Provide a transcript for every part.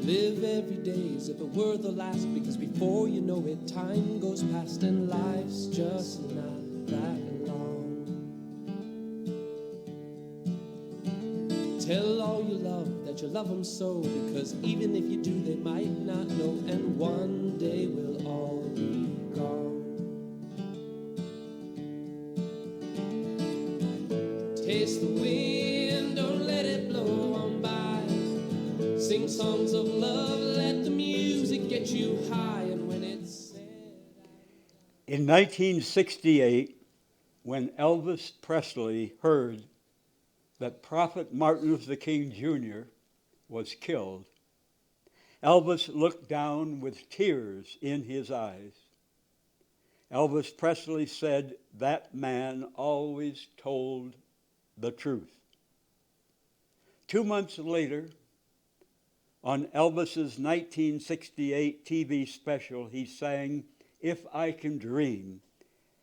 Live every day as if it were the last, because before you know it, time goes past and life's just not that long. Tell all you love that you love them so, because even if you do, they might not know, and one day we'll all be gone. Taste the wind, don't let it blow on by. Sing songs of love, let the music get you high. And when it's said, in 1968, when Elvis Presley heard that Prophet Martin Luther King Jr. was killed, Elvis looked down with tears in his eyes. Elvis Presley said that man always told the truth. 2 months later, on Elvis's 1968 TV special, he sang "If I Can Dream,"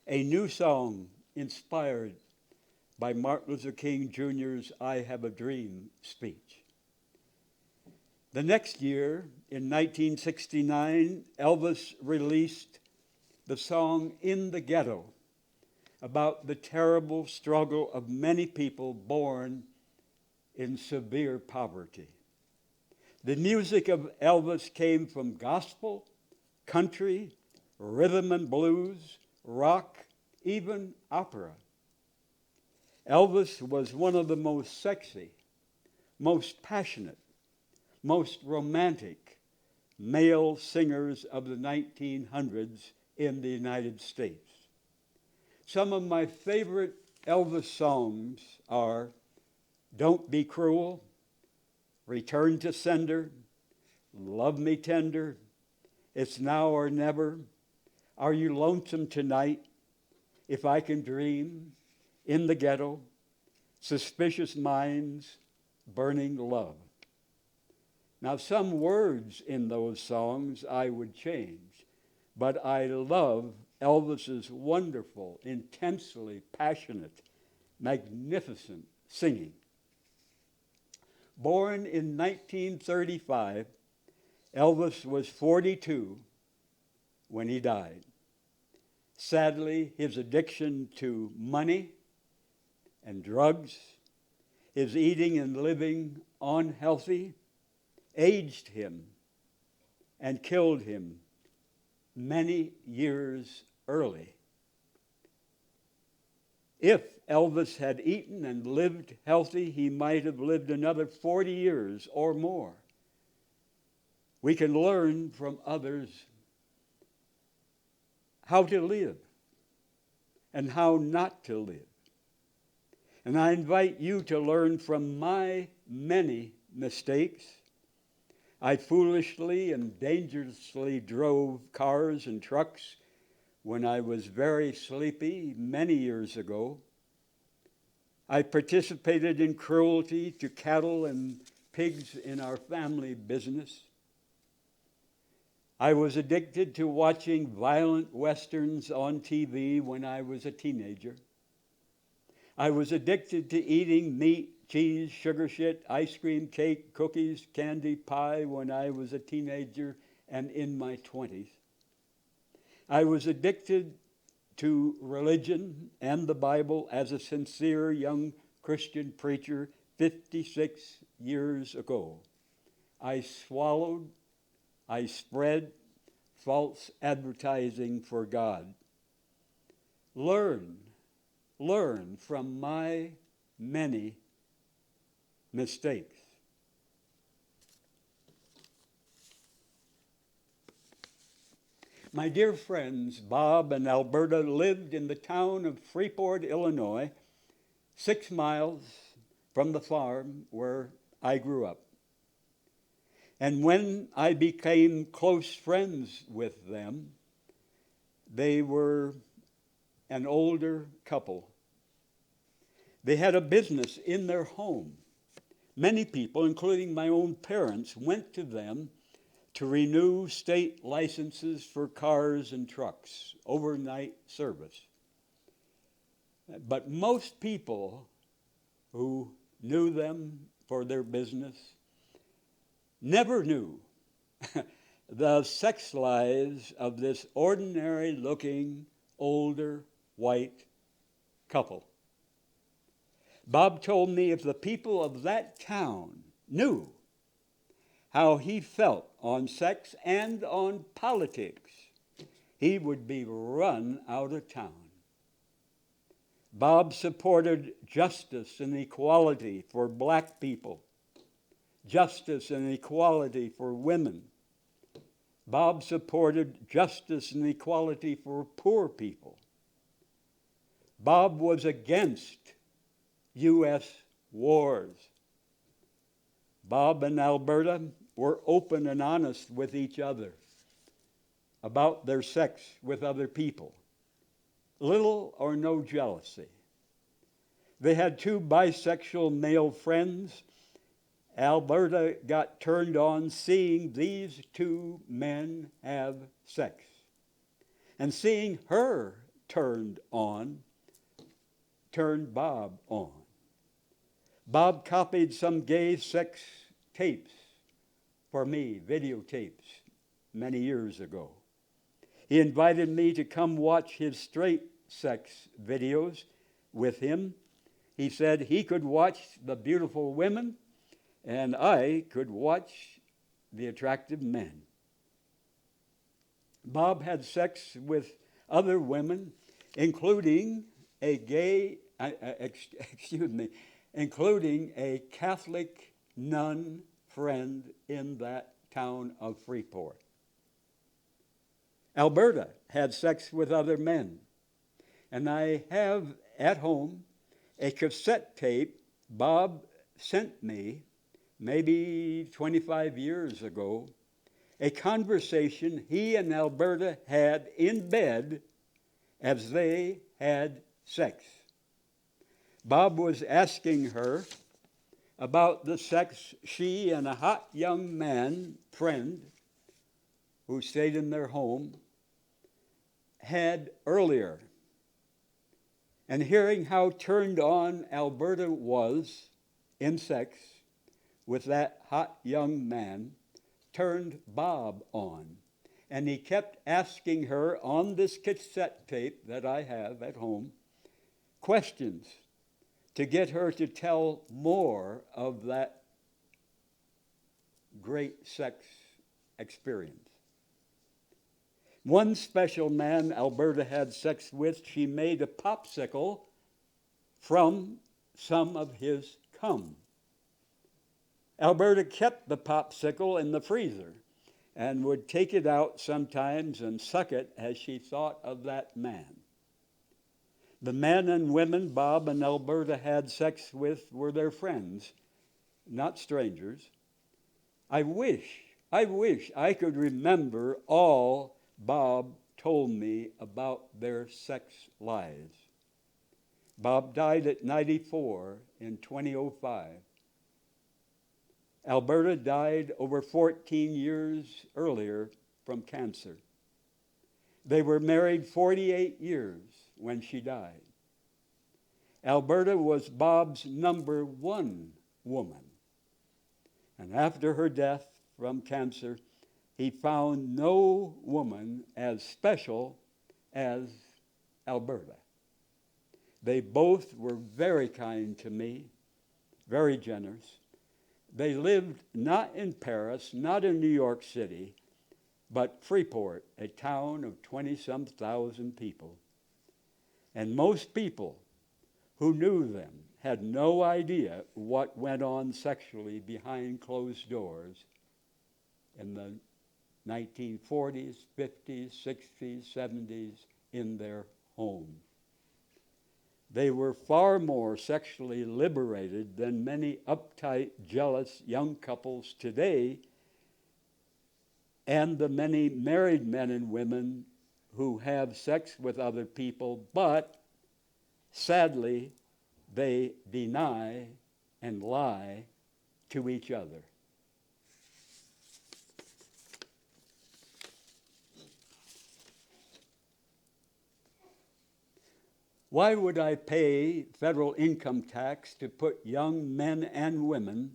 a new song inspired by Martin Luther King Jr.'s "I Have a Dream" speech. The next year, in 1969, Elvis released the song "In the Ghetto," about the terrible struggle of many people born in severe poverty. The music of Elvis came from gospel, country, rhythm and blues, rock, even opera. Elvis was one of the most sexy, most passionate, most romantic male singers of the 1900s in the United States. Some of my favorite Elvis songs are "Don't Be Cruel," "Return to Sender," "Love Me Tender," "It's Now or Never," "Are You Lonesome Tonight," "If I Can Dream," "In the Ghetto," "Suspicious Minds," "Burning Love." Now, some words in those songs I would change, but I love Elvis's wonderful, intensely passionate, magnificent singing. Born in 1935, Elvis was 42 when he died. Sadly, his addiction to money and drugs, his eating and living unhealthy, aged him and killed him many years early. If Elvis had eaten and lived healthy, he might have lived another 40 years or more. We can learn from others how to live and how not to live. And I invite you to learn from my many mistakes. I foolishly and dangerously drove cars and trucks when I was very sleepy many years ago. I participated in cruelty to cattle and pigs in our family business. I was addicted to watching violent westerns on TV when I was a teenager. I was addicted to eating meat, cheese, sugar shit, ice cream, cake, cookies, candy, pie when I was a teenager and in my 20s. I was addicted to religion and the Bible as a sincere young Christian preacher 56 years ago. I swallowed, I spread false advertising for God. Learn from my many mistakes. My dear friends, Bob and Alberta, lived in the town of Freeport, Illinois, 6 miles from the farm where I grew up. And when I became close friends with them, they were an older couple. They had a business in their home. Many people, including my own parents, went to them to renew state licenses for cars and trucks, overnight service. But most people who knew them for their business never knew the sex lives of this ordinary looking older white couple. Bob told me if the people of that town knew how he felt on sex and on politics, he would be run out of town. Bob supported justice and equality for black people, justice and equality for women. Bob supported justice and equality for poor people. Bob was against U.S. wars. Bob and Alberta were open and honest with each other about their sex with other people. Little or no jealousy. They had 2 bisexual male friends. Alberta got turned on seeing these 2 men have sex. And seeing her turned on turned Bob on. Bob copied some gay sex tapes for me, videotapes, many years ago. He invited me to come watch his straight sex videos with him. He said he could watch the beautiful women and I could watch the attractive men. Bob had sex with other women, including including a Catholic nun friend in that town of Freeport. Alberta had sex with other men. And I have at home a cassette tape Bob sent me maybe 25 years ago, a conversation he and Alberta had in bed as they had sex. Bob was asking her about the sex she and a hot young man friend who stayed in their home had earlier. And hearing how turned on Alberta was in sex with that hot young man turned Bob on. And he kept asking her on this cassette tape that I have at home questions to get her to tell more of that great sex experience. One special man Alberta had sex with, she made a popsicle from some of his cum. Alberta kept the popsicle in the freezer and would take it out sometimes and suck it as she thought of that man. The men and women Bob and Alberta had sex with were their friends, not strangers. I wish I could remember all Bob told me about their sex lives. Bob died at 94 in 2005. Alberta died over 14 years earlier from cancer. They were married 48 years when she died. Alberta was Bob's number 1 woman. And after her death from cancer, he found no woman as special as Alberta. They both were very kind to me, very generous. They lived not in Paris, not in New York City, but Freeport, a town of 20-some thousand people. And most people who knew them had no idea what went on sexually behind closed doors in the 1940s, 50s, 60s, 70s in their home. They were far more sexually liberated than many uptight, jealous young couples today, and the many married men and women who have sex with other people, but sadly, they deny and lie to each other. Why would I pay federal income tax to put young men and women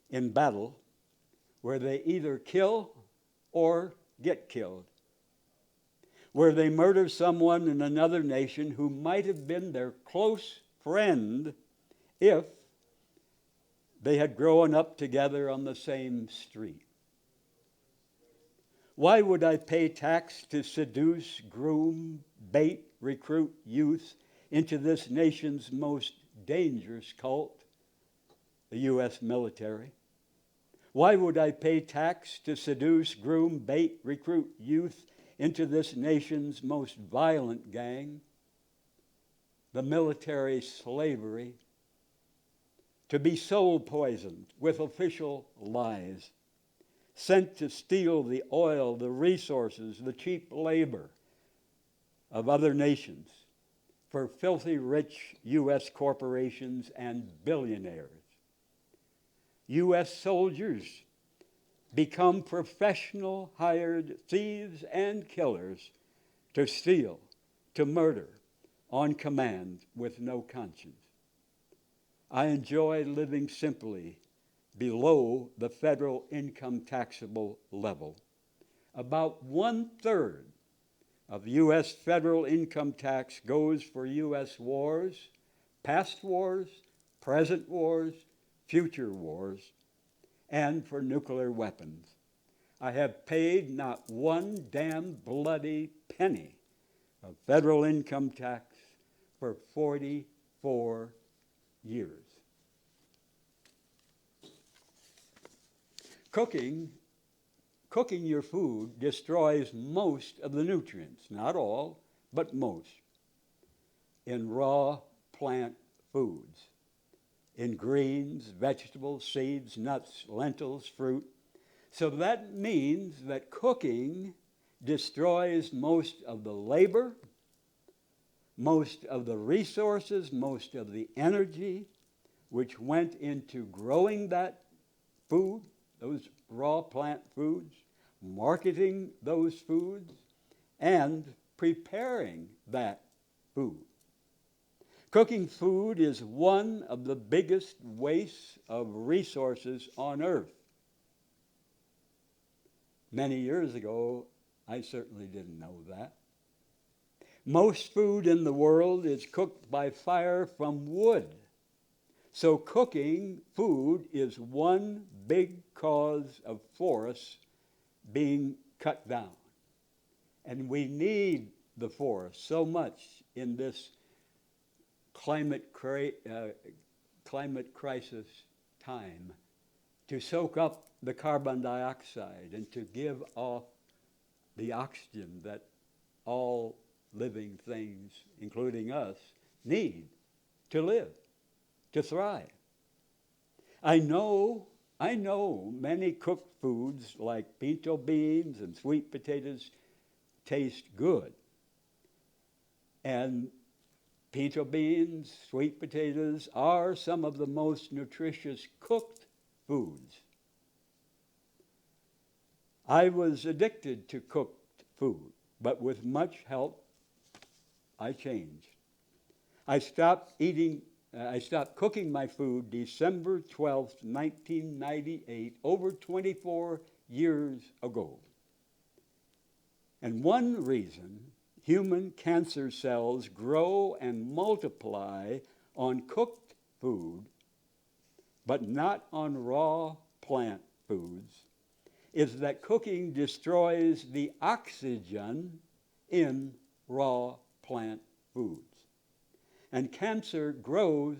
in battle where they either kill or get killed, where they murder someone in another nation who might have been their close friend if they had grown up together on the same street. Why would I pay tax to seduce, groom, bait, recruit youth into this nation's most dangerous cult, the U.S. military? Why would I pay tax to seduce, groom, bait, recruit youth into this nation's most violent gang, the military slavery, to be soul poisoned with official lies, sent to steal the oil, the resources, the cheap labor of other nations for filthy rich U.S. corporations and billionaires? U.S. soldiers become professional hired thieves and killers to steal, to murder, on command with no conscience. I enjoy living simply below the federal income taxable level. About 1/3 of U.S. federal income tax goes for U.S. wars, past wars, present wars, future wars, and for nuclear weapons. I have paid not one damn bloody penny of federal income tax for 44 years. Cooking your food destroys most of the nutrients, not all, but most, in raw plant foods, in greens, vegetables, seeds, nuts, lentils, fruit. So that means that cooking destroys most of the labor, most of the resources, most of the energy which went into growing that food, those raw plant foods, marketing those foods, and preparing that food. Cooking food is one of the biggest wastes of resources on earth. Many years ago, I certainly didn't know that. Most food in the world is cooked by fire from wood. So cooking food is one big cause of forests being cut down. And we need the forest so much in this climate crisis time to soak up the carbon dioxide and to give off the oxygen that all living things, including us, need to live, to thrive. I know many cooked foods like pinto beans and sweet potatoes taste good. And pinto beans, sweet potatoes are some of the most nutritious cooked foods. I was addicted to cooked food, but with much help, I changed. I stopped cooking my food December 12th, 1998, over 24 years ago. And one reason human cancer cells grow and multiply on cooked food, but not on raw plant foods, is that cooking destroys the oxygen in raw plant foods. And cancer grows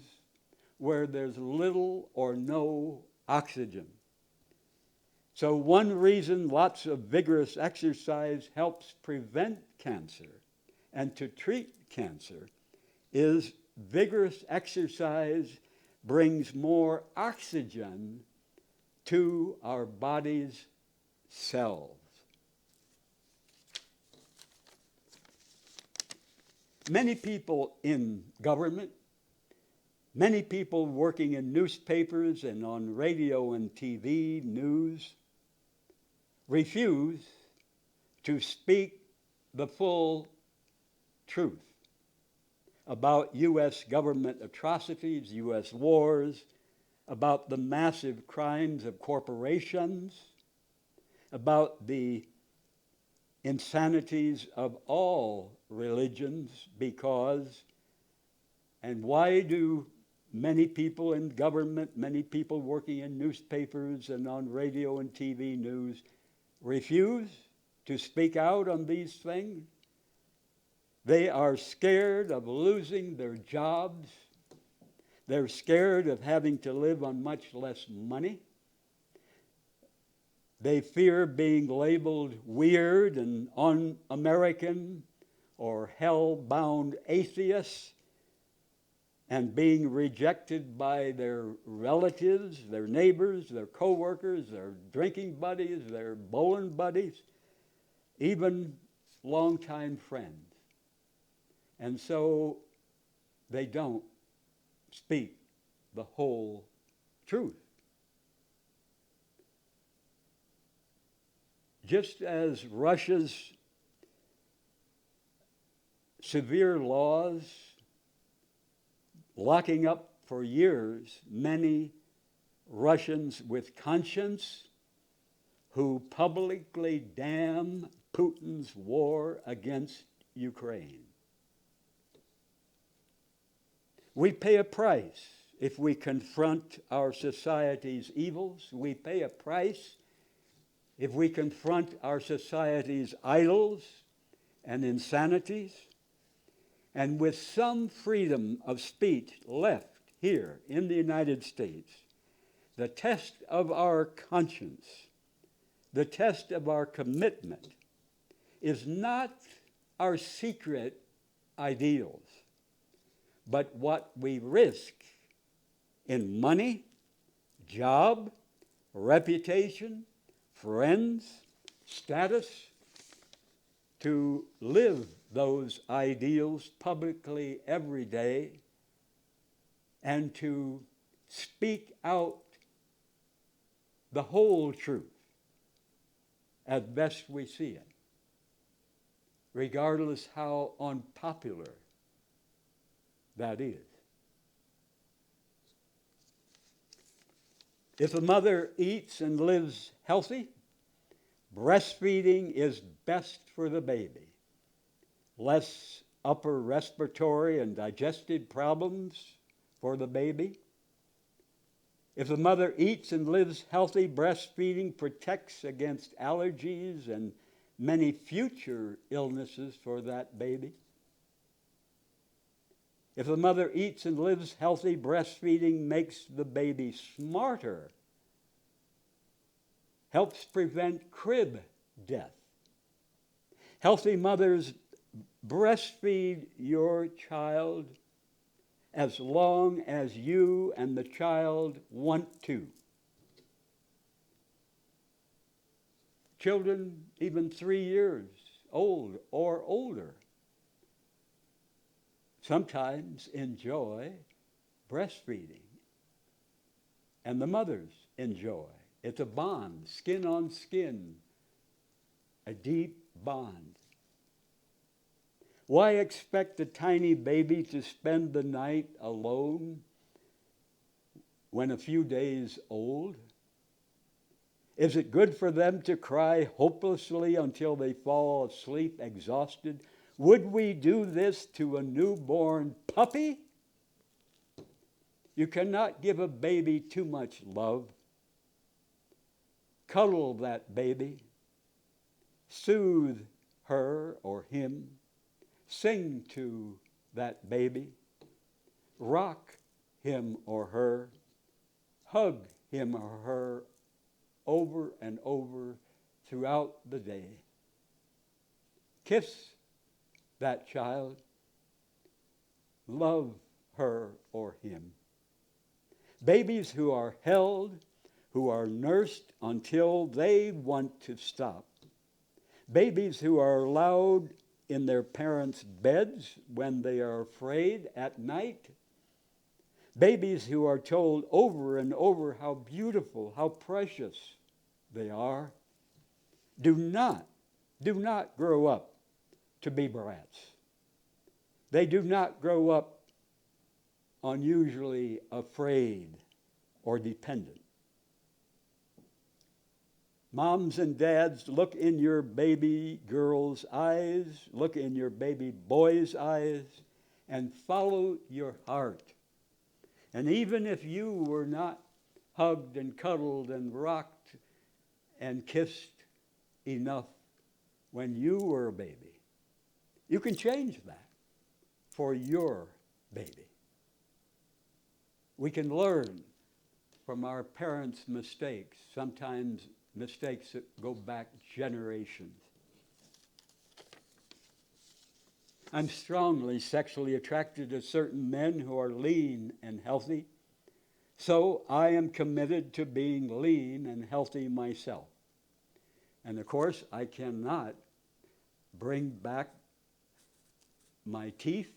where there's little or no oxygen. So one reason lots of vigorous exercise helps prevent cancer and to treat cancer is vigorous exercise brings more oxygen to our body's cells. Many people in government, many people working in newspapers and on radio and TV news refuse to speak the full truth about U.S. government atrocities, U.S. wars, about the massive crimes of corporations, about the insanities of all religions because, and why do many people in government, many people working in newspapers and on radio and TV news refuse to speak out on these things? They are scared of losing their jobs. They're scared of having to live on much less money. They fear being labeled weird and un-American or hell-bound atheists and being rejected by their relatives, their neighbors, their co-workers, their drinking buddies, their bowling buddies, even longtime friends. And so they don't speak the whole truth. Just as Russia's severe laws locking up for years many Russians with conscience who publicly damn Putin's war against Ukraine. We pay a price if we confront our society's evils. We pay a price if we confront our society's idols and insanities. And with some freedom of speech left here in the United States, the test of our conscience, the test of our commitment, is not our secret ideals, but what we risk in money, job, reputation, friends, status, to live those ideals publicly every day and to speak out the whole truth as best we see it, regardless how unpopular that is. If a mother eats and lives healthy, breastfeeding is best for the baby. Less upper respiratory and digestive problems for the baby. If the mother eats and lives healthy, breastfeeding protects against allergies and many future illnesses for that baby. If the mother eats and lives healthy, breastfeeding makes the baby smarter, helps prevent crib death. Healthy mothers breastfeed your child as long as you and the child want to. Children even 3 years old or older sometimes enjoy breastfeeding, and the mothers enjoy. It's a bond, skin on skin, a deep bond. Why expect a tiny baby to spend the night alone when a few days old? Is it good for them to cry hopelessly until they fall asleep exhausted? Would we do this to a newborn puppy? You cannot give a baby too much love. Cuddle that baby. Soothe her or him. Sing to that baby. Rock him or her. Hug him or her over and over throughout the day. Kiss that child. Love her or him. Babies who are held, who are nursed until they want to stop. Babies who are allowed in their parents' beds when they are afraid at night. Babies who are told over and over how beautiful, how precious they are. Do not grow up to be brats. They do not grow up unusually afraid or dependent. Moms and dads, look in your baby girl's eyes, look in your baby boy's eyes, and follow your heart. And even if you were not hugged and cuddled and rocked and kissed enough when you were a baby, you can change that for your baby. We can learn from our parents' mistakes, sometimes mistakes that go back generations. I'm strongly sexually attracted to certain men who are lean and healthy, so I am committed to being lean and healthy myself. And of course, I cannot bring back my teeth,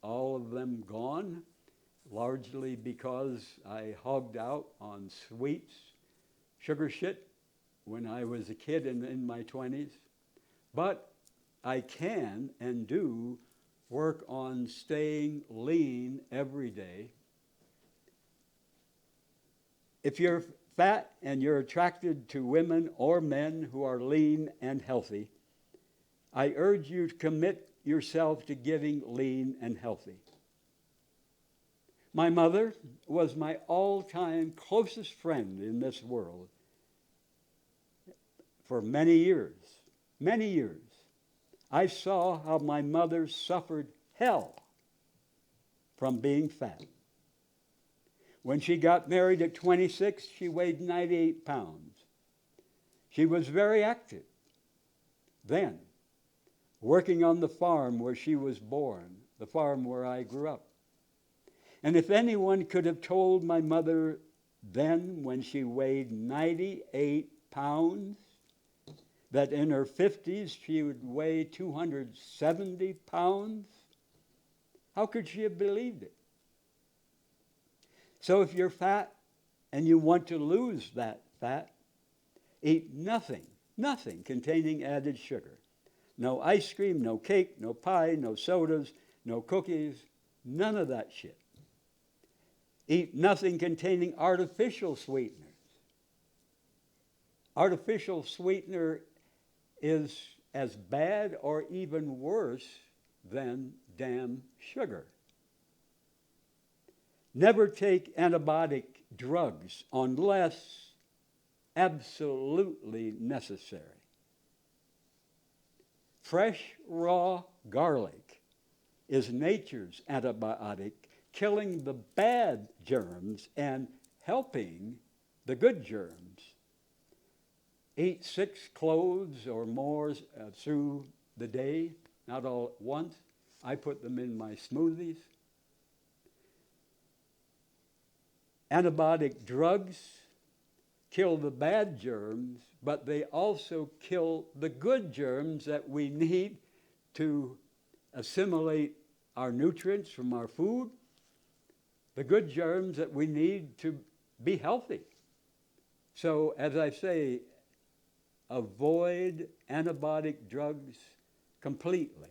all of them gone, largely because I hogged out on sweets, sugar shit, when I was a kid and in my 20s. But I can and do work on staying lean every day. If you're fat and you're attracted to women or men who are lean and healthy, I urge you to commit yourself to getting lean and healthy. My mother was my all-time closest friend in this world for many years. Many years. I saw how my mother suffered hell from being fat. When she got married at 26, she weighed 98 pounds. She was very active then, working on the farm where she was born, the farm where I grew up. And if anyone could have told my mother then, when she weighed 98 pounds, that in her 50s she would weigh 270 pounds, how could she have believed it? So if you're fat and you want to lose that fat, eat nothing containing added sugar. No ice cream, no cake, no pie, no sodas, no cookies, none of that shit. Eat nothing containing artificial sweeteners. Artificial sweetener is as bad or even worse than damn sugar. Never take antibiotic drugs unless absolutely necessary. Fresh, raw garlic is nature's antibiotic, killing the bad germs and helping the good germs. Eat 6 cloves or more through the day, not all at once. I put them in my smoothies. Antibiotic drugs kill the bad germs, but they also kill the good germs that we need to assimilate our nutrients from our food, the good germs that we need to be healthy. So, as I say, avoid antibiotic drugs completely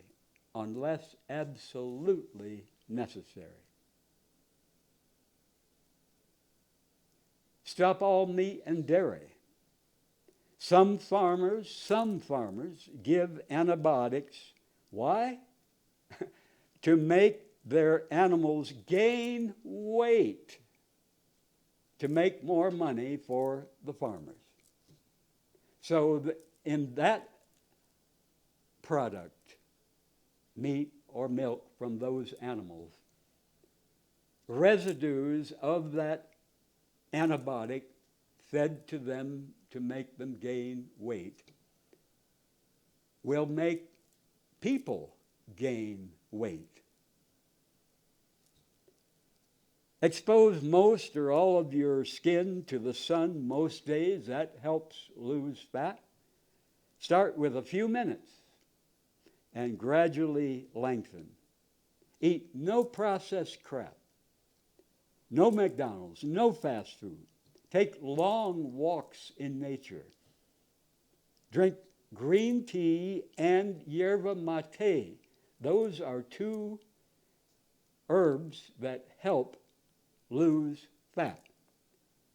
unless absolutely necessary. Stop all meat and dairy. Some farmers give antibiotics. Why? To make their animals gain weight, to make more money for the farmers. So in that product, meat or milk from those animals, residues of that antibiotic fed to them to make them gain weight will make people gain weight. Expose most or all of your skin to the sun most days. That helps lose fat. Start with a few minutes and gradually lengthen. Eat no processed crap. No McDonald's, no fast food. Take long walks in nature. Drink green tea and yerba mate. Those are 2 herbs that help lose fat.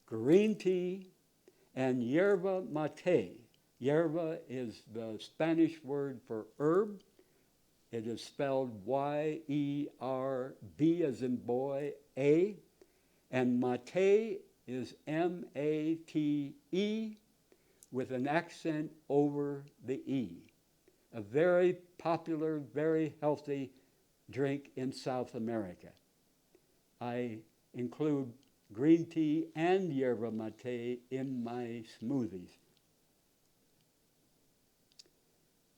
Green tea and yerba mate. Yerba is the Spanish word for herb. It is spelled Y-E-R-B as in boy, A. And mate is M-A-T-E with an accent over the E. A very popular, very healthy drink in South America. I include green tea and yerba mate in my smoothies.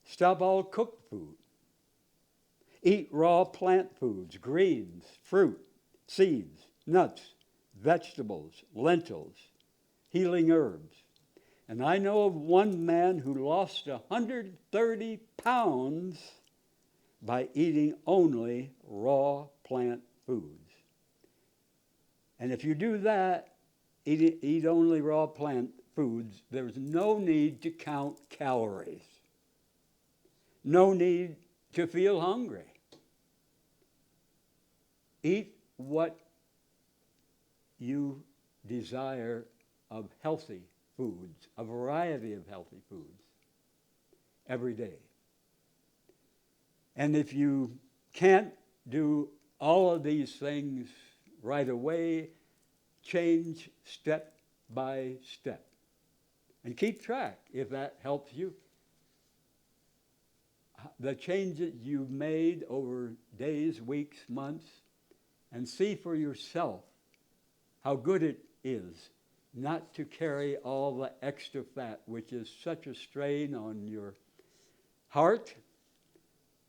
Stop all cooked food. Eat raw plant foods, greens, fruit, seeds, nuts, vegetables, lentils, healing herbs. And I know of one man who lost 130 pounds by eating only raw plant foods. And if you do that, eat only raw plant foods, there's no need to count calories. No need to feel hungry. Eat what you desire of healthy foods, a variety of healthy foods, every day. And if you can't do all of these things right away, change step by step. And keep track, if that helps you, the changes you've made over days, weeks, months, and see for yourself how good it is not to carry all the extra fat, which is such a strain on your heart,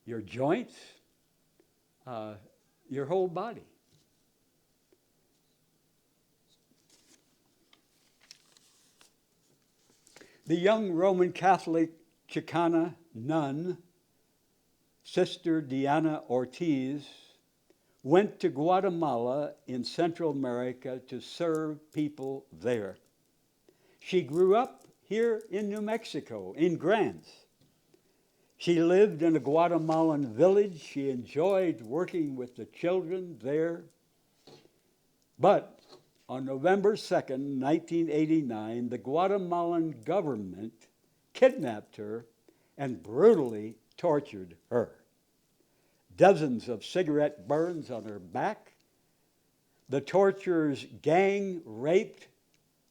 your joints, your whole body. The young Roman Catholic Chicana nun, Sister Diana Ortiz, went to Guatemala in Central America to serve people there. She grew up here in New Mexico, in Grants. She lived in a Guatemalan village. She enjoyed working with the children there. But on November 2nd, 1989, the Guatemalan government kidnapped her and brutally tortured her. Dozens of cigarette burns on her back. The torturers gang raped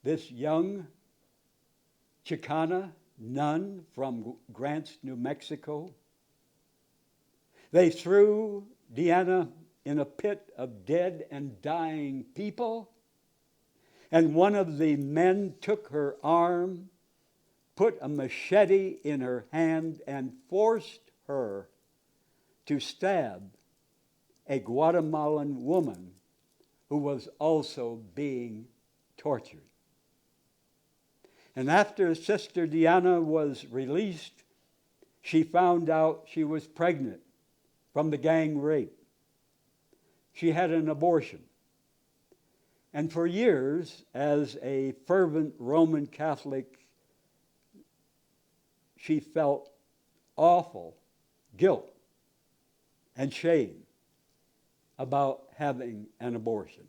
this young Chicana nun from Grants, New Mexico. They threw Diana in a pit of dead and dying people, and one of the men took her arm, put a machete in her hand, and forced her to stab a Guatemalan woman who was also being tortured. And after Sister Diana was released, she found out she was pregnant from the gang rape. She had an abortion. And for years, as a fervent Roman Catholic, she felt awful guilt and shame about having an abortion.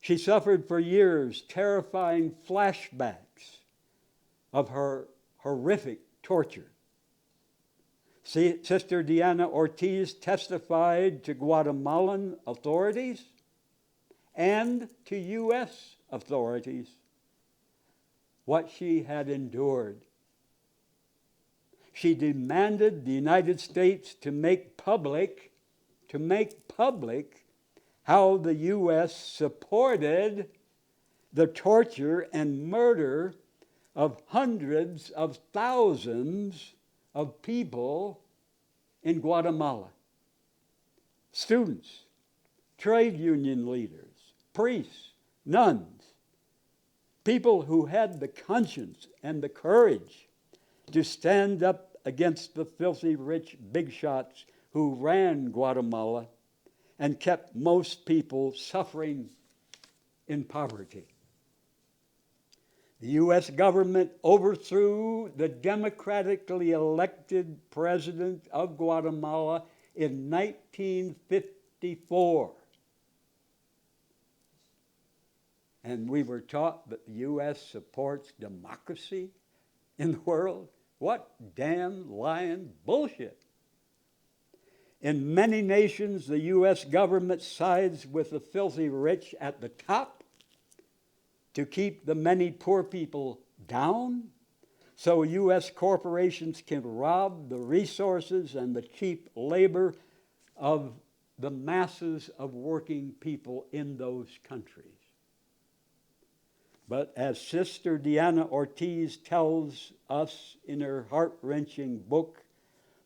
She suffered for years terrifying flashbacks of her horrific torture. Sister Diana Ortiz testified to Guatemalan authorities and to U.S. authorities what she had endured. She demanded the United States to make public how the U.S. supported the torture and murder of hundreds of thousands of people in Guatemala. Students, trade union leaders, priests, nuns, people who had the conscience and the courage to stand up against the filthy rich big shots who ran Guatemala and kept most people suffering in poverty. The U.S. government overthrew the democratically elected president of Guatemala in 1954. and we were taught that the U.S. supports democracy in the world. What damn lying bullshit. In many nations, the U.S. government sides with the filthy rich at the top to keep the many poor people down, so U.S. corporations can rob the resources and the cheap labor of the masses of working people in those countries. But as Sister Diana Ortiz tells us in her heart-wrenching book,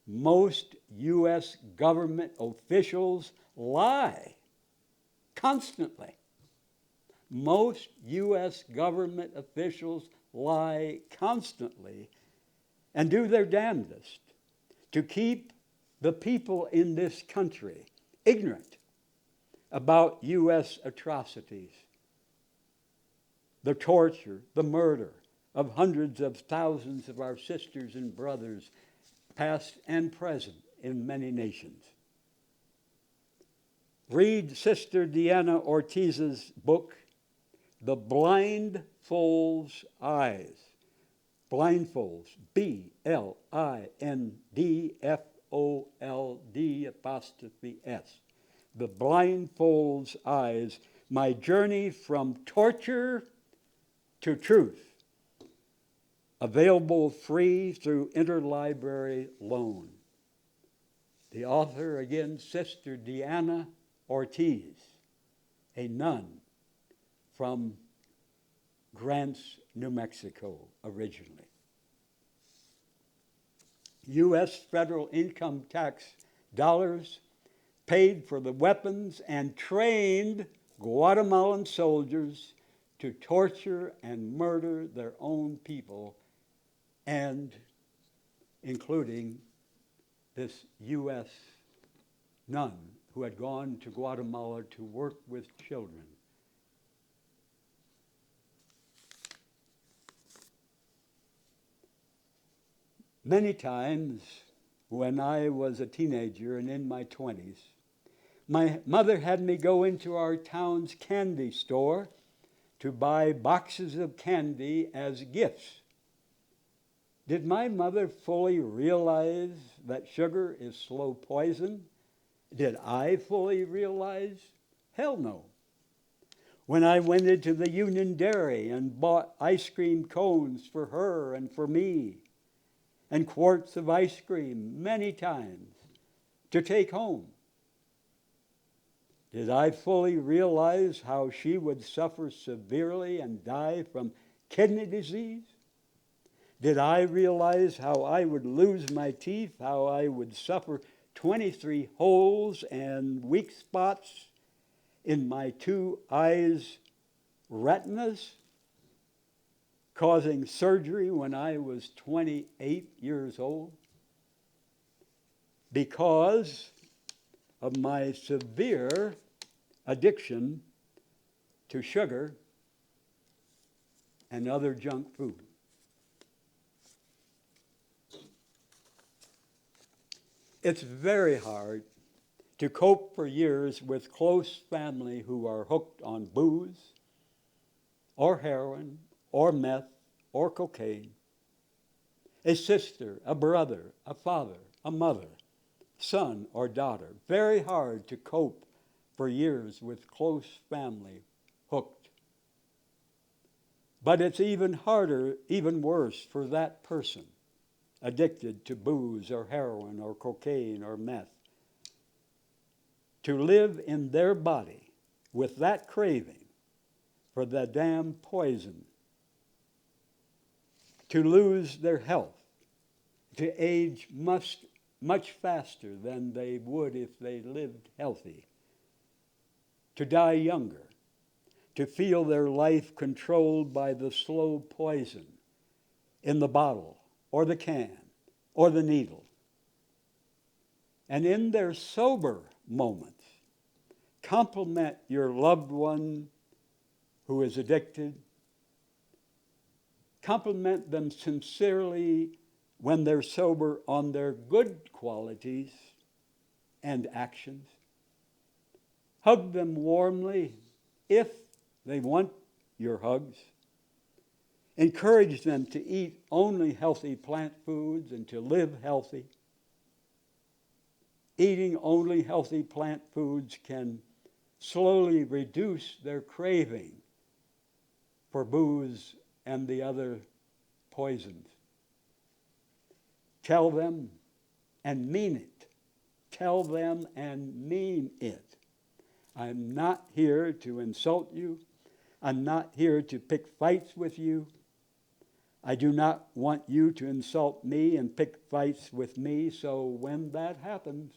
most U.S. government officials lie constantly. Most U.S. government officials lie constantly and do their damnedest to keep the people in this country ignorant about U.S. atrocities, the torture, the murder of hundreds of thousands of our sisters and brothers, past and present, in many nations. Read Sister Diana Ortiz's book, The Blindfold's Eyes. Blindfolds, BLINDFOLD''S. The Blindfold's Eyes, My Journey from Torture to Truth. Available free through interlibrary loan. The author, again, Sister Diana Ortiz, a nun from Grants, New Mexico, originally. U.S. federal income tax dollars paid for the weapons and trained Guatemalan soldiers to torture and murder their own people, and including this U.S. nun who had gone to Guatemala to work with children. Many times when I was a teenager and in my 20s, my mother had me go into our town's candy store to buy boxes of candy as gifts. Did my mother fully realize that sugar is slow poison? Did I fully realize? Hell no. When I went into the Union Dairy and bought ice cream cones for her and for me, and quarts of ice cream many times to take home, did I fully realize how she would suffer severely and die from kidney disease? Did I realize how I would lose my teeth, how I would suffer 23 holes and weak spots in my two eyes' retinas, causing surgery when I was 28 years old? Because of my severe addiction to sugar and other junk food. It's very hard to cope for years with close family who are hooked on booze or heroin or meth or cocaine. A sister, a brother, a father, a mother, son or daughter. Very hard to cope for years with close family hooked. But it's even harder, even worse for that person addicted to booze or heroin or cocaine or meth to live in their body with that craving for the damn poison, to lose their health, to age much faster than they would if they lived healthy, to die younger, to feel their life controlled by the slow poison in the bottle or the can or the needle. And in their sober moments, compliment your loved one who is addicted. Compliment them sincerely when they're sober on their good qualities and actions. Hug them warmly if they want your hugs. Encourage them to eat only healthy plant foods and to live healthy. Eating only healthy plant foods can slowly reduce their craving for booze and the other poisons. Tell them and mean it. Tell them and mean it. I'm not here to insult you. I'm not here to pick fights with you. I do not want you to insult me and pick fights with me, so when that happens,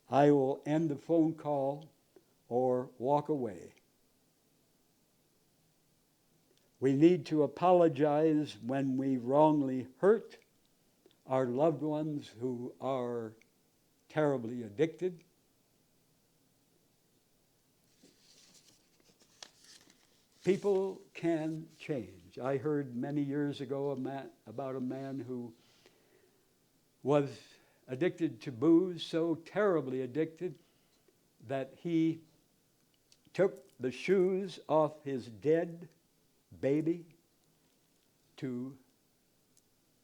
I will end the phone call or walk away. We need to apologize when we wrongly hurt our loved ones who are terribly addicted. People can change. I heard many years ago about a man who was addicted to booze, so terribly addicted that he took the shoes off his dead baby to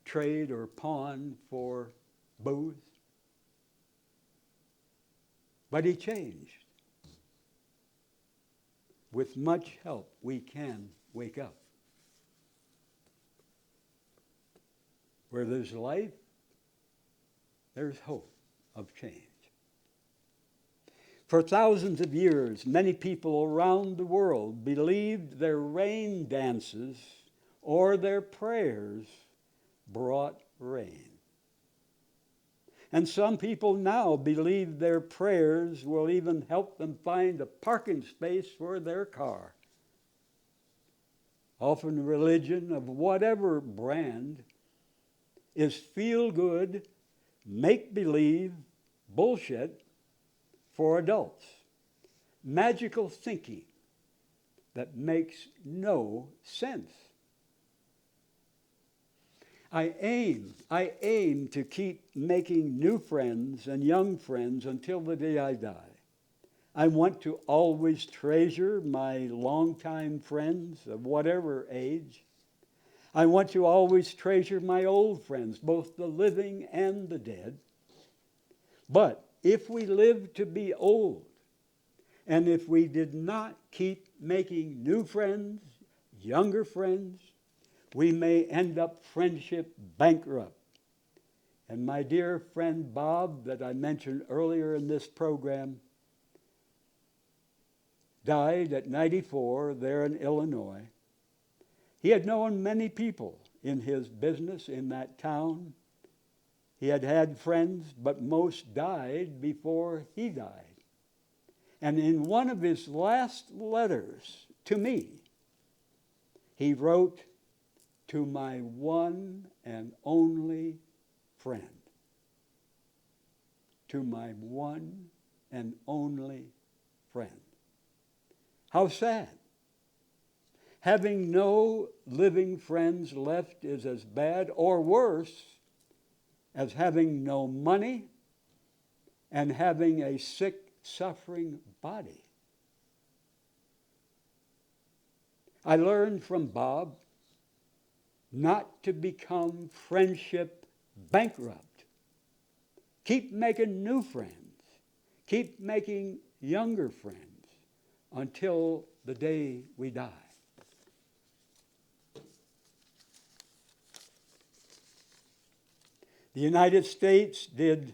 trade or pawn for booze. But he changed. With much help, we can wake up. Where there's life, there's hope of change. For thousands of years, many people around the world believed their rain dances or their prayers brought rain. And some people now believe their prayers will even help them find a parking space for their car. Often religion of whatever brand is feel-good, make-believe bullshit for adults. Magical thinking that makes no sense. I aim to keep making new friends and young friends until the day I die. I want to always treasure my longtime friends of whatever age. I want to always treasure my old friends, both the living and the dead. But if we live to be old, and if we did not keep making new friends, younger friends, we may end up friendship bankrupt. And my dear friend Bob, that I mentioned earlier in this program, died at 94 there in Illinois. He had known many people in his business in that town. He had had friends, but most died before he died. And in one of his last letters to me, he wrote, "To my one and only friend." To my one and only friend. How sad. Having no living friends left is as bad or worse as having no money and having a sick, suffering body. I learned from Bob not to become friendship bankrupt. Keep making new friends. Keep making younger friends until the day we die. The United States did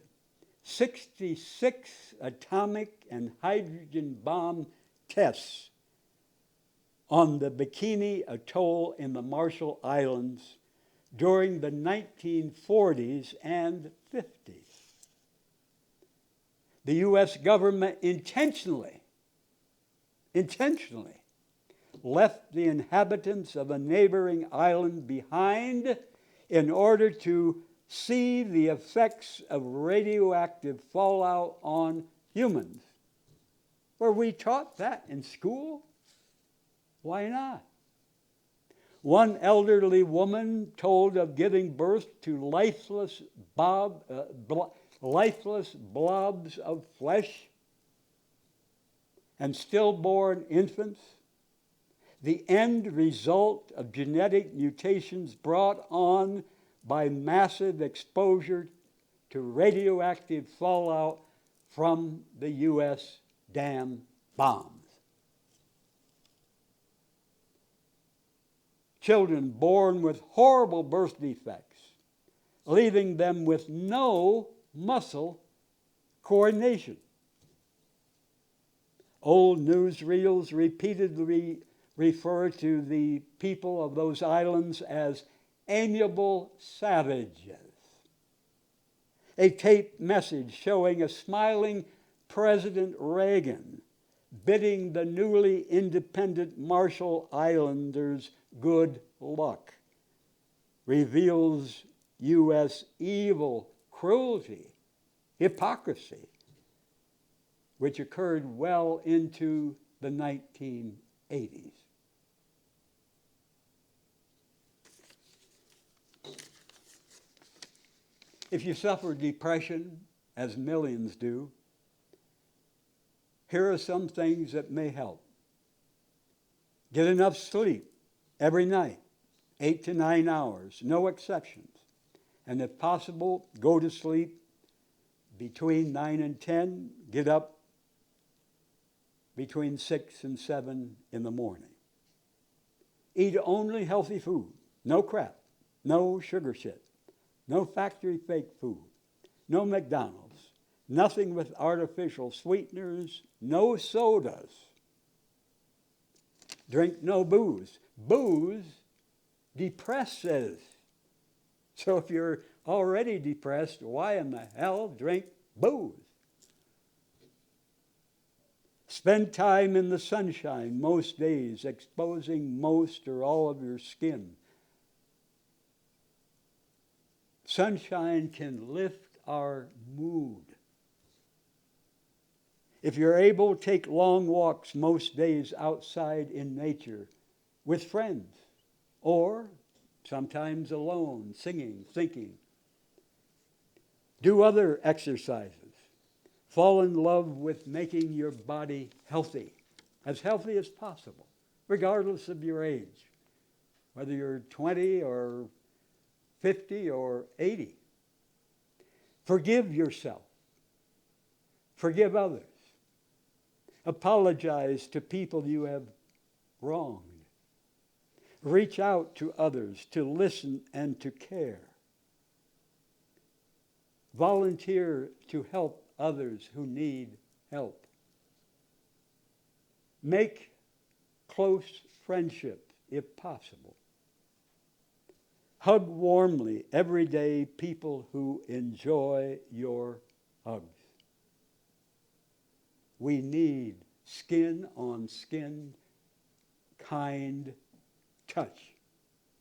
66 atomic and hydrogen bomb tests on the Bikini Atoll in the Marshall Islands during the 1940s and 50s. The U.S. government intentionally left the inhabitants of a neighboring island behind in order to see the effects of radioactive fallout on humans. Were we taught that in school? Why not? One elderly woman told of giving birth to lifeless blobs of flesh and stillborn infants. the end result of genetic mutations brought on by massive exposure to radioactive fallout from the U.S. dam bombs. Children born with horrible birth defects, leaving them with no muscle coordination. Old newsreels repeatedly refer to the people of those islands as amiable savages. A taped message showing a smiling President Reagan bidding the newly independent Marshall Islanders good luck reveals U.S. evil, cruelty, hypocrisy, which occurred well into the 1980s. If you suffer depression, as millions do, here are some things that may help. Get enough sleep every night, 8 to 9 hours, no exceptions. And if possible, go to sleep between 9 and 10, get up between 6 and 7 in the morning. Eat only healthy food, no crap, no sugar shit, no factory fake food, no McDonald's, nothing with artificial sweeteners, no sodas. Drink no booze. Booze depresses. So if you're already depressed, why in the hell drink booze? Spend time in the sunshine most days, exposing most or all of your skin. Sunshine can lift our mood. If you're able, take long walks most days outside in nature with friends, or sometimes alone, singing, thinking. Do other exercises. Fall in love with making your body healthy as possible, regardless of your age, whether you're 20 or 50 or 80. Forgive yourself. Forgive others. Apologize to people you have wronged. Reach out to others to listen and to care. Volunteer to help others who need help. Make close friendships if possible. Hug warmly every day people who enjoy your hugs. We need skin-on-skin, kind touch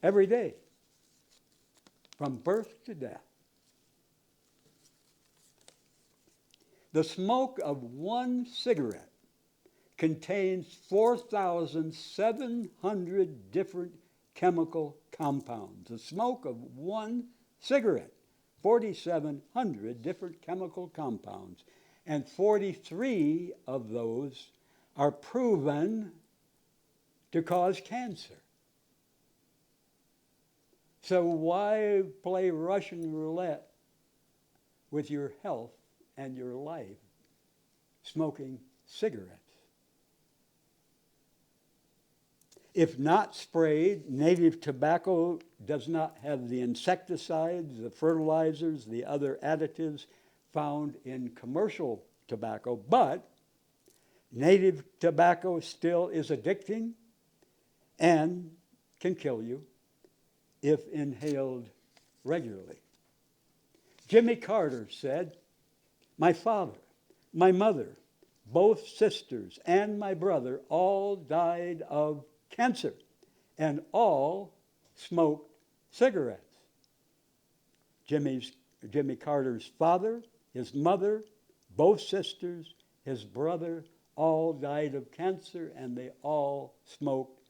every day, from birth to death. The smoke of one cigarette contains 4,700 different chemical compounds. The smoke of one cigarette, 4,700 different chemical compounds. And 43 of those are proven to cause cancer. So why play Russian roulette with your health and your life smoking cigarettes? If not sprayed, native tobacco does not have the insecticides, the fertilizers, the other additives found in commercial tobacco, but native tobacco still is addicting and can kill you if inhaled regularly. Jimmy Carter said, "My father, my mother, both sisters, and my brother all died of cancer, and all smoked cigarettes." Jimmy Carter's father, his mother, both sisters, his brother, all died of cancer, and they all smoked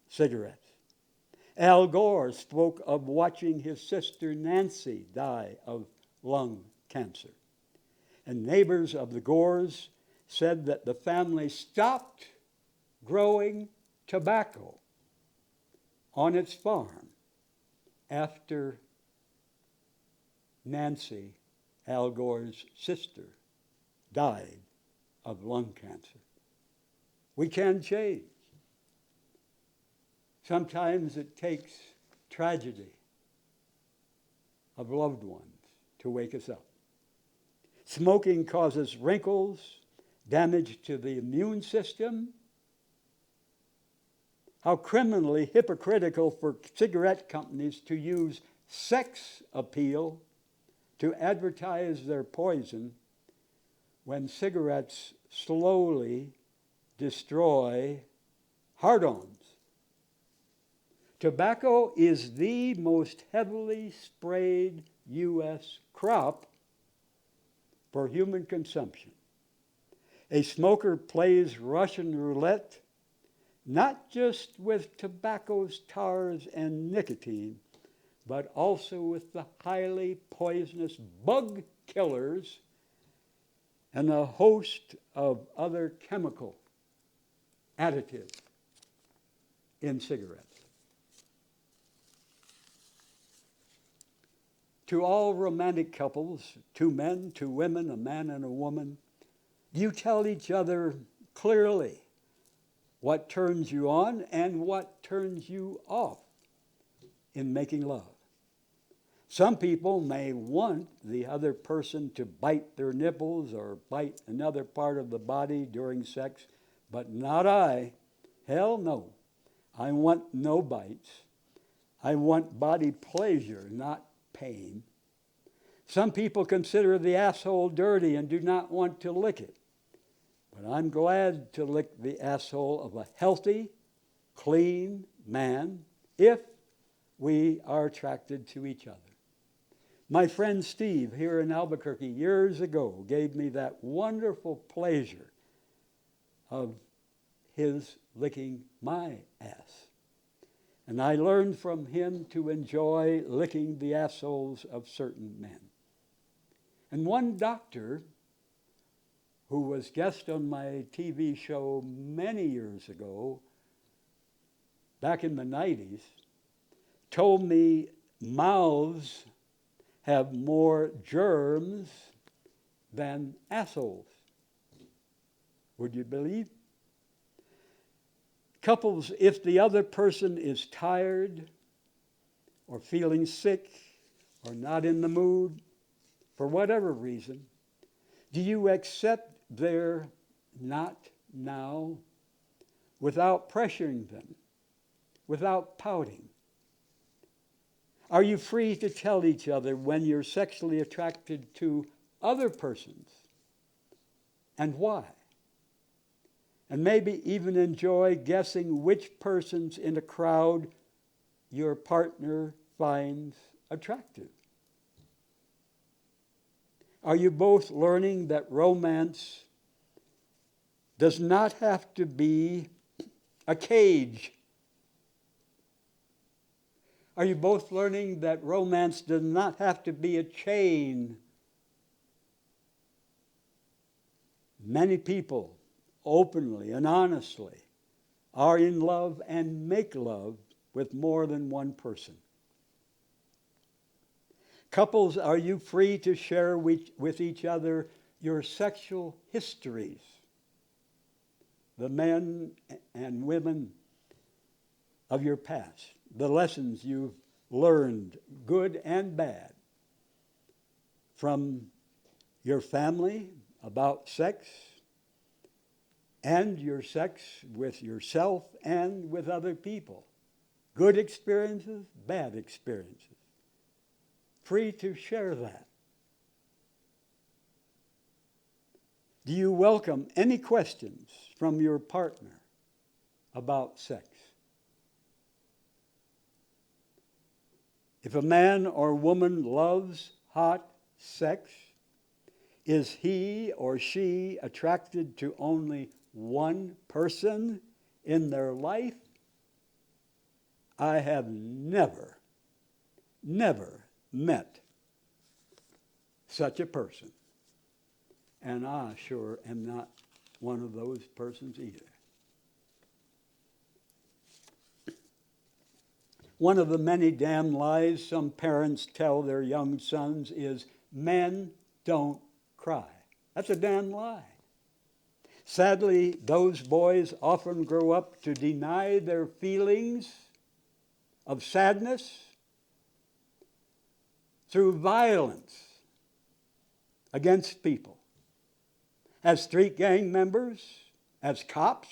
cigarettes. Al Gore spoke of watching his sister Nancy die of lung cancer. And neighbors of the Gores said that the family stopped growing tobacco on its farm after Nancy, Al Gore's sister, died of lung cancer. We can change. Sometimes it takes tragedy of loved ones to wake us up. Smoking causes wrinkles, damage to the immune system. How criminally hypocritical for cigarette companies to use sex appeal to advertise their poison when cigarettes slowly destroy heart-ons. Tobacco is the most heavily sprayed U.S. crop for human consumption. A smoker plays Russian roulette not just with tobacco's tars and nicotine, but also with the highly poisonous bug killers and a host of other chemical additives in cigarettes. To all romantic couples, two men, two women, a man and a woman, you tell each other clearly what turns you on and what turns you off in making love. Some people may want the other person to bite their nipples or bite another part of the body during sex, but not I. Hell no. I want no bites. I want body pleasure, not pain. Some people consider the asshole dirty and do not want to lick it. But I'm glad to lick the asshole of a healthy, clean man if we are attracted to each other. My friend Steve here in Albuquerque years ago gave me that wonderful pleasure of his licking my ass. And I learned from him to enjoy licking the assholes of certain men. And one doctor who was guest on my TV show many years ago, back in the 90s, told me mouths have more germs than assholes. Would you believe? Couples, if the other person is tired or feeling sick or not in the mood, for whatever reason, do you accept their not now without pressuring them, without pouting? Are you free to tell each other when you're sexually attracted to other persons and why? And maybe even enjoy guessing which persons in a crowd your partner finds attractive. Are you both learning that romance does not have to be a cage? Are you both learning that romance does not have to be a chain? Many people, openly and honestly, are in love and make love with more than one person. Couples, are you free to share with each other your sexual histories? The men and women of your past, the lessons you've learned, good and bad, from your family about sex, and your sex with yourself and with other people. Good experiences, bad experiences. Free to share that. Do you welcome any questions from your partner about sex? If a man or woman loves hot sex, is he or she attracted to only one person in their life? I have never met such a person. And I sure am not one of those persons either. One of the many damn lies some parents tell their young sons is men don't cry. That's a damn lie. Sadly, those boys often grow up to deny their feelings of sadness through violence against people, as street gang members, as cops,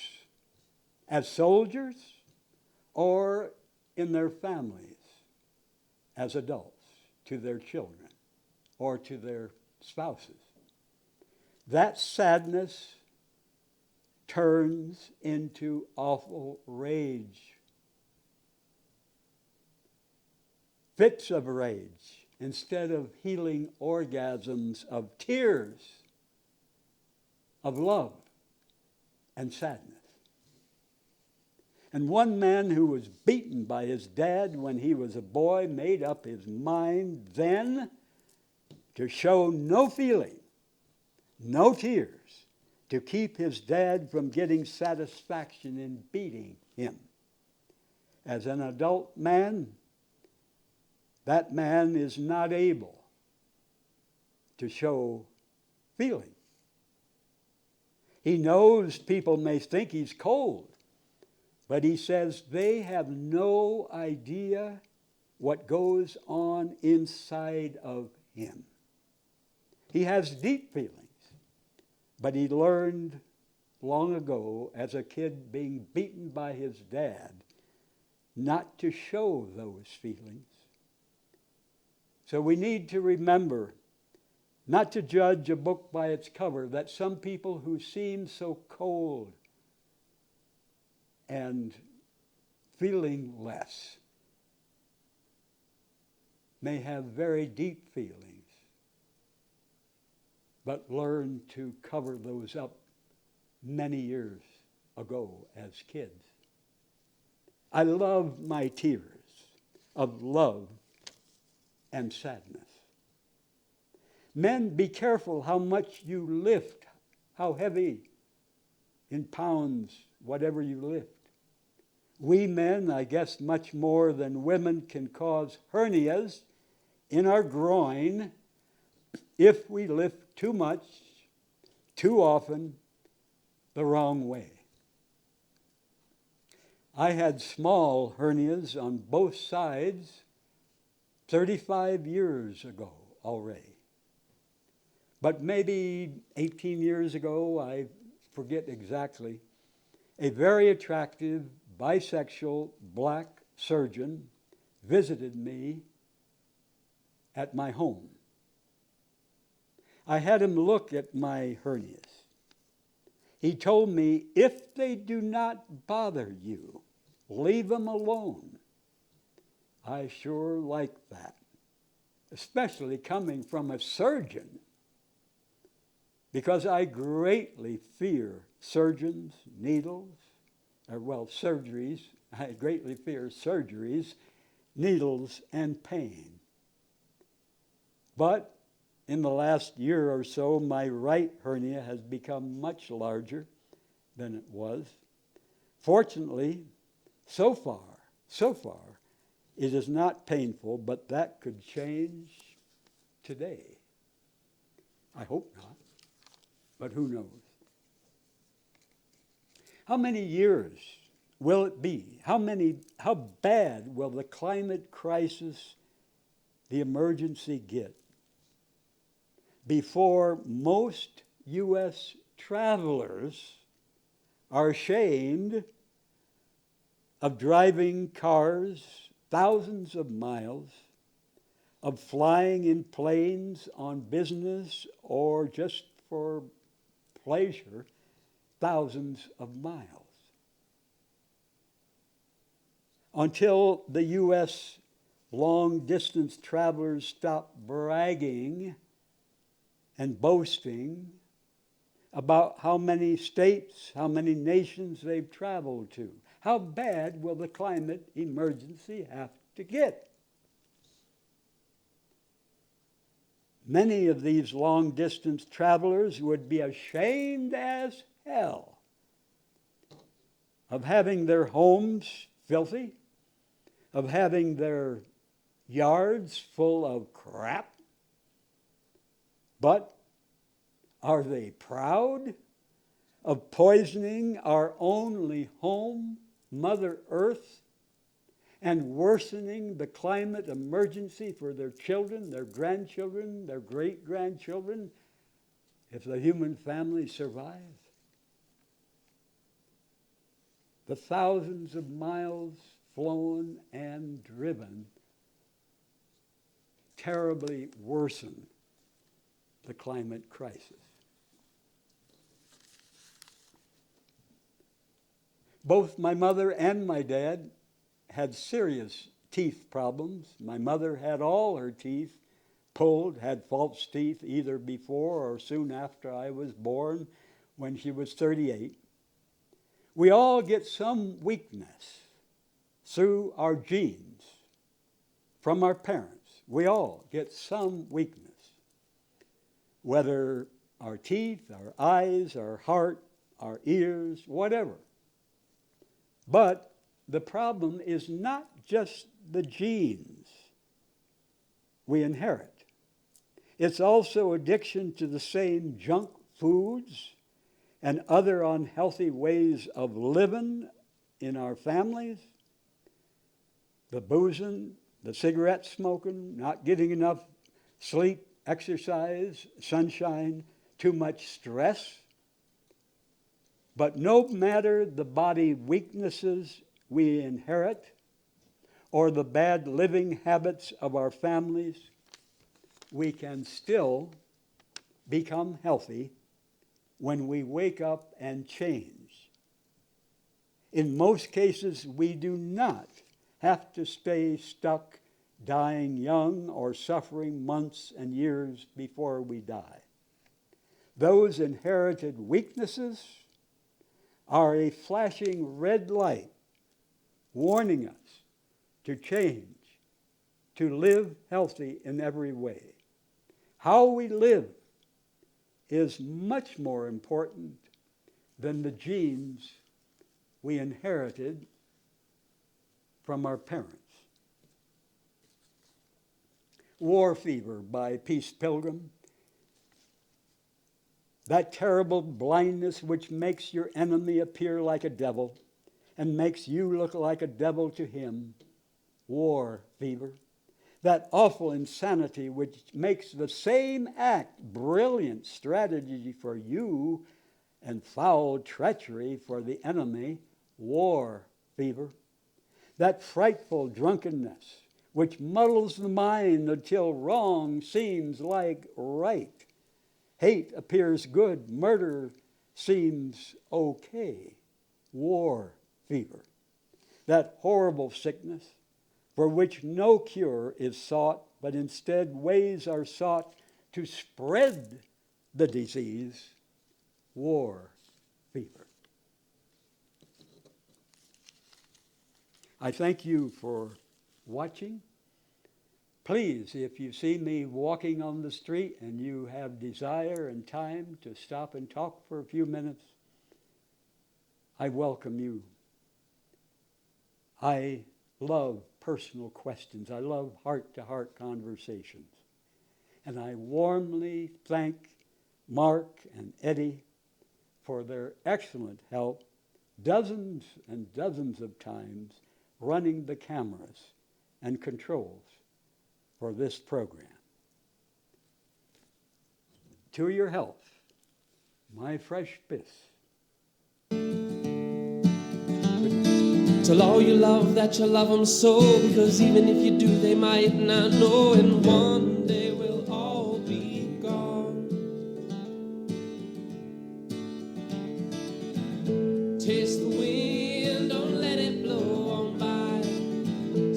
as soldiers, or in their families as adults to their children or to their spouses. That sadness turns into awful rage. Fits of rage instead of healing orgasms of tears, of love and sadness. And one man who was beaten by his dad when he was a boy made up his mind then to show no feeling, no tears, to keep his dad from getting satisfaction in beating him. As an adult man, that man is not able to show feeling. He knows people may think he's cold, but he says they have no idea what goes on inside of him. He has deep feelings, but he learned long ago as a kid being beaten by his dad not to show those feelings. So we need to remember not to judge a book by its cover, that some people who seem so cold and feeling less may have very deep feelings, but learn to cover those up many years ago as kids. I love my tears of love and sadness. Men, be careful how much you lift, how heavy in pounds, whatever you lift. We men, I guess much more than women, can cause hernias in our groin if we lift too much, too often, the wrong way. I had small hernias on both sides 35 years ago already. But maybe 18 years ago, I forget exactly, a very attractive bisexual black surgeon visited me at my home. I had him look at my hernias. He told me, if they do not bother you, leave them alone. I sure like that, especially coming from a surgeon, because I greatly fear surgeons, needles, surgeries. I greatly fear surgeries, needles, and pain. But in the last year or so, my right hernia has become much larger than it was. Fortunately, so far, it is not painful, but that could change today. I hope not, but who knows? How many years will it be? How bad will the climate crisis, the emergency get before most U.S. travelers are ashamed of driving cars thousands of miles, of flying in planes on business or just for pleasure thousands of miles? Until the U.S. long-distance travelers stop bragging and boasting about how many states, how many nations they've traveled to. How bad will the climate emergency have to get? Many of these long-distance travelers would be ashamed as hell of having their homes filthy, of having their yards full of crap? But are they proud of poisoning our only home, Mother Earth, and worsening the climate emergency for their children, their grandchildren, their great-grandchildren, if the human family survives? The thousands of miles flown and driven terribly worsen the climate crisis. Both my mother and my dad had serious teeth problems. My mother had all her teeth pulled, had false teeth either before or soon after I was born when she was 38. We all get some weakness through our genes from our parents. We all get some weakness, whether our teeth, our eyes, our heart, our ears, whatever. But the problem is not just the genes we inherit. It's also addiction to the same junk foods and other unhealthy ways of living in our families. The boozing, the cigarette smoking, not getting enough sleep, exercise, sunshine, too much stress. But no matter the body weaknesses we inherit or the bad living habits of our families, we can still become healthy when we wake up and change. In most cases, we do not have to stay stuck dying young or suffering months and years before we die. Those inherited weaknesses are a flashing red light warning us to change, to live healthy in every way. How we live is much more important than the genes we inherited from our parents. War Fever by Peace Pilgrim. That terrible blindness which makes your enemy appear like a devil and makes you look like a devil to him. War fever. That awful insanity which makes the same act brilliant strategy for you and foul treachery for the enemy. War fever. That frightful drunkenness which muddles the mind until wrong seems like right. Hate appears good. Murder seems okay. War fever. That horrible sickness for which no cure is sought, but instead ways are sought to spread the disease. War fever. I thank you for watching. Please, if you see me walking on the street and you have desire and time to stop and talk for a few minutes, I welcome you. I love personal questions. I love heart-to-heart conversations. And I warmly thank Mark and Eddie for their excellent help dozens and dozens of times running the cameras and controls for this program. To your health, my fresh piss. Tell all you love that you love them so, because even if you do, they might not know, and one day we'll all be gone. Taste the wind, don't let it blow on by.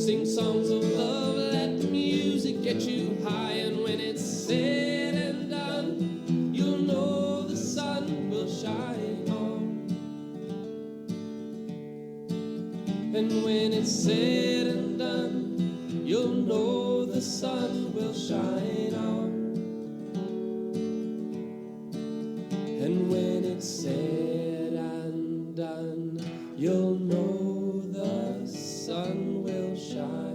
Sing songs of love, let the music get you high, and when it's said and done, you'll know the sun will shine on. And when it's said and done, you'll know the sun will shine on. And when it's said and done, you'll know the sun will shine.